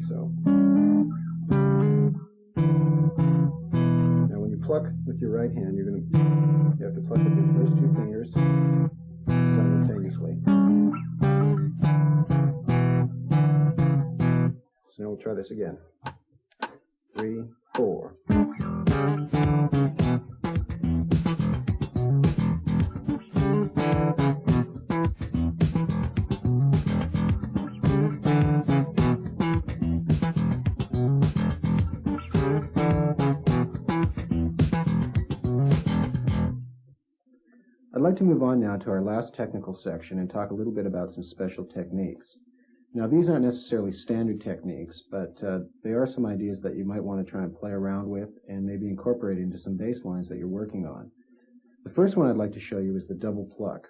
So now when you pluck with your right hand, you have to pluck with your first two fingers simultaneously. So now we'll try this again. 3, 4. I'd like to move on now to our last technical section and talk a little bit about some special techniques. Now, these aren't necessarily standard techniques, but they are some ideas that you might want to try and play around with and maybe incorporate into some bass lines that you're working on. The first one I'd like to show you is the double pluck.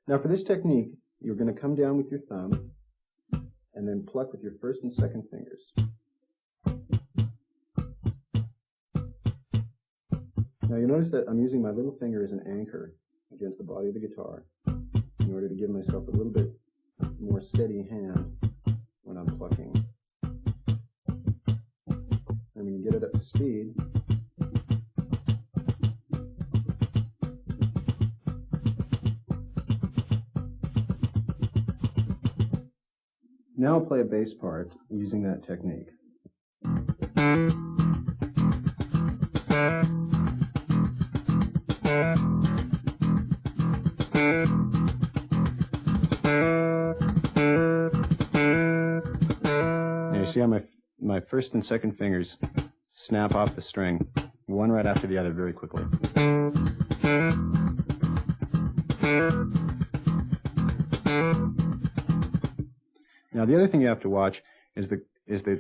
Now, for this technique, you're going to come down with your thumb and then pluck with your first and second fingers. Now, you notice that I'm using my little finger as an anchor against the body of the guitar in order to give myself a little bit more steady hand when I'm plucking. And when you get it up to speed, now I'll play a bass part using that technique. See how my first and second fingers snap off the string, one right after the other, very quickly. Now, the other thing you have to watch is the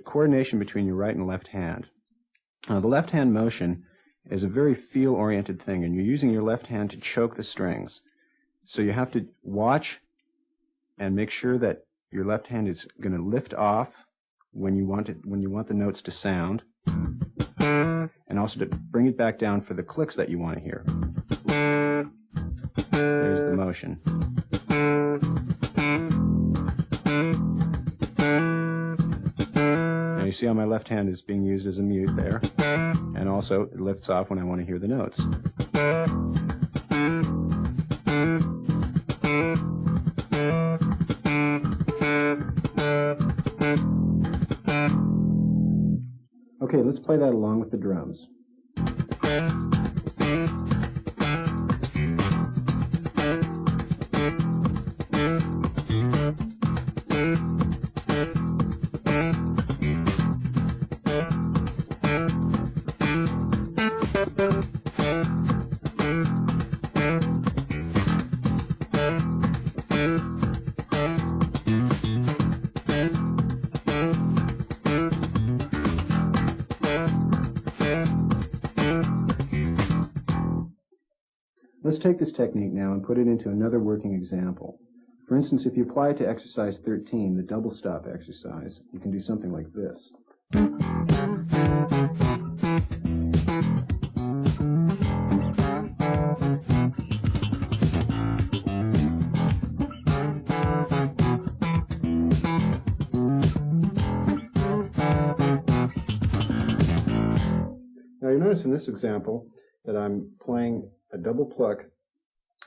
coordination between your right and left hand. The left hand motion is a very feel-oriented thing, and you're using your left hand to choke the strings. So you have to watch and make sure that your left hand is going to lift off when you want the notes to sound, and also to bring it back down for the clicks that you want to hear. There's the motion. Now you see how my left hand is being used as a mute there, and also it lifts off when I want to hear the notes. Okay, let's play that along with the drums. Let's take this technique now and put it into another working example. For instance, if you apply it to exercise 13, the double stop exercise, you can do something like this. Now you notice in this example that I'm playing a double pluck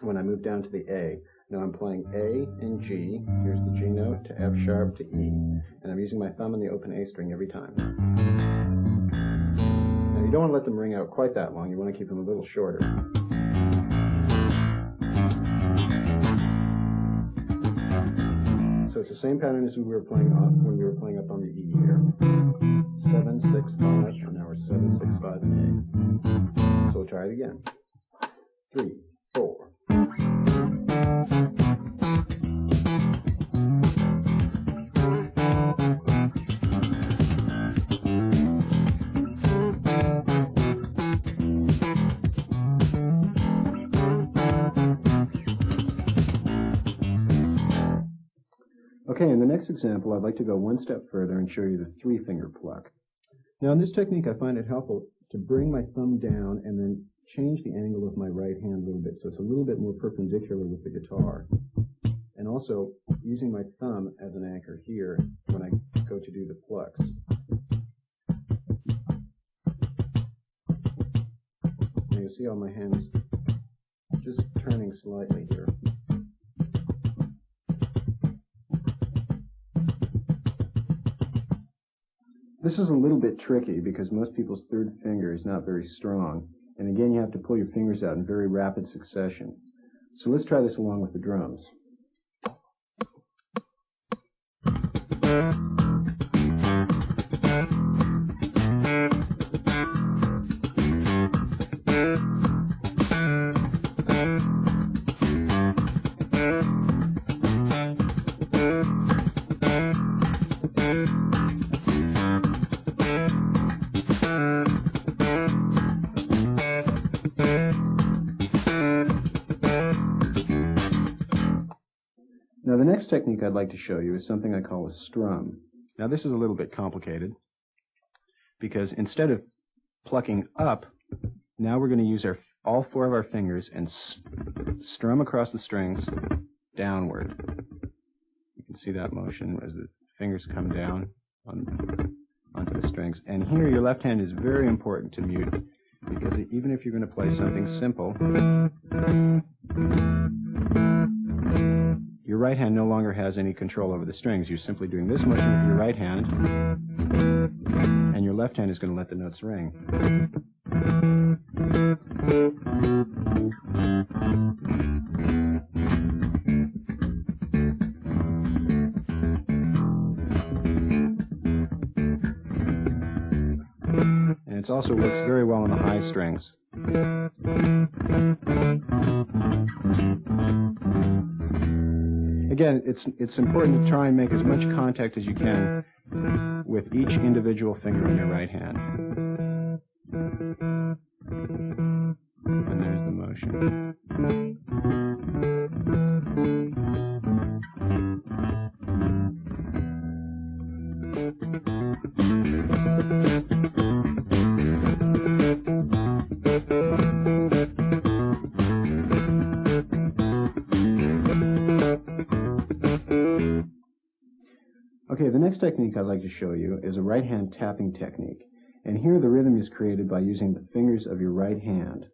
when I move down to the A. Now I'm playing A and G, here's the G note, to F sharp to E, and I'm using my thumb on the open A string every time. Now you don't want to let them ring out quite that long, you want to keep them a little shorter. So it's the same pattern as we were playing off when we were playing up on the E here. 7, 6, 5, and now we're 7, 6, 5, and A. So we'll try it again. 3, 4. Okay, in the next example, I'd like to go one step further and show you the 3-finger pluck. Now, in this technique, I find it helpful to bring my thumb down and then change the angle of my right hand a little bit, so it's a little bit more perpendicular with the guitar. and also using my thumb as an anchor here when I go to do the plucks. Now you see how my hand's just turning slightly here. This is a little bit tricky because most people's third finger is not very strong, and again you have to pull your fingers out in very rapid succession. So let's try this along with the drums. Now the next technique I'd like to show you is something I call a strum. Now this is a little bit complicated because instead of plucking up, now we're going to use all four of our fingers and strum across the strings downward. You can see that motion as the fingers come down onto the strings. And here your left hand is very important to mute because even if you're going to play something simple, your right hand no longer has any control over the strings. You're simply doing this motion with your right hand, and your left hand is going to let the notes ring. And it also works very well on the high strings. Again, it's important to try and make as much contact as you can with each individual finger on your right hand. And there's the motion. Okay, the next technique I'd like to show you is a right hand tapping technique. And here the rhythm is created by using the fingers of your right hand.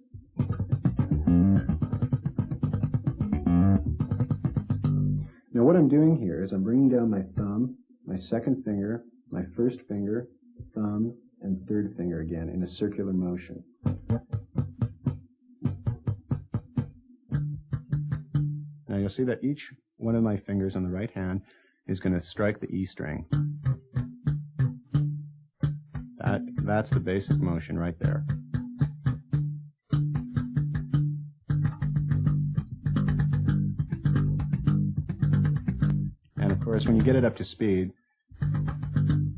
Now what I'm doing here is I'm bringing down my thumb, my second finger, my first finger, thumb, and third finger again in a circular motion. Now you'll see that each one of my fingers on the right hand is going to strike the E string. That's the basic motion right there. And of course, when you get it up to speed,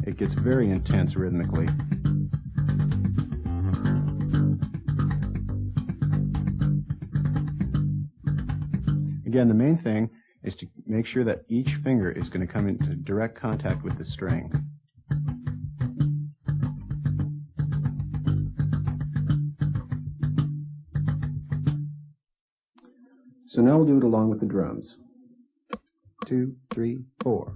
it gets very intense rhythmically. Again, the main thing is to make sure that each finger is going to come into direct contact with the string. So now we'll do it along with the drums. 2, 3, 4.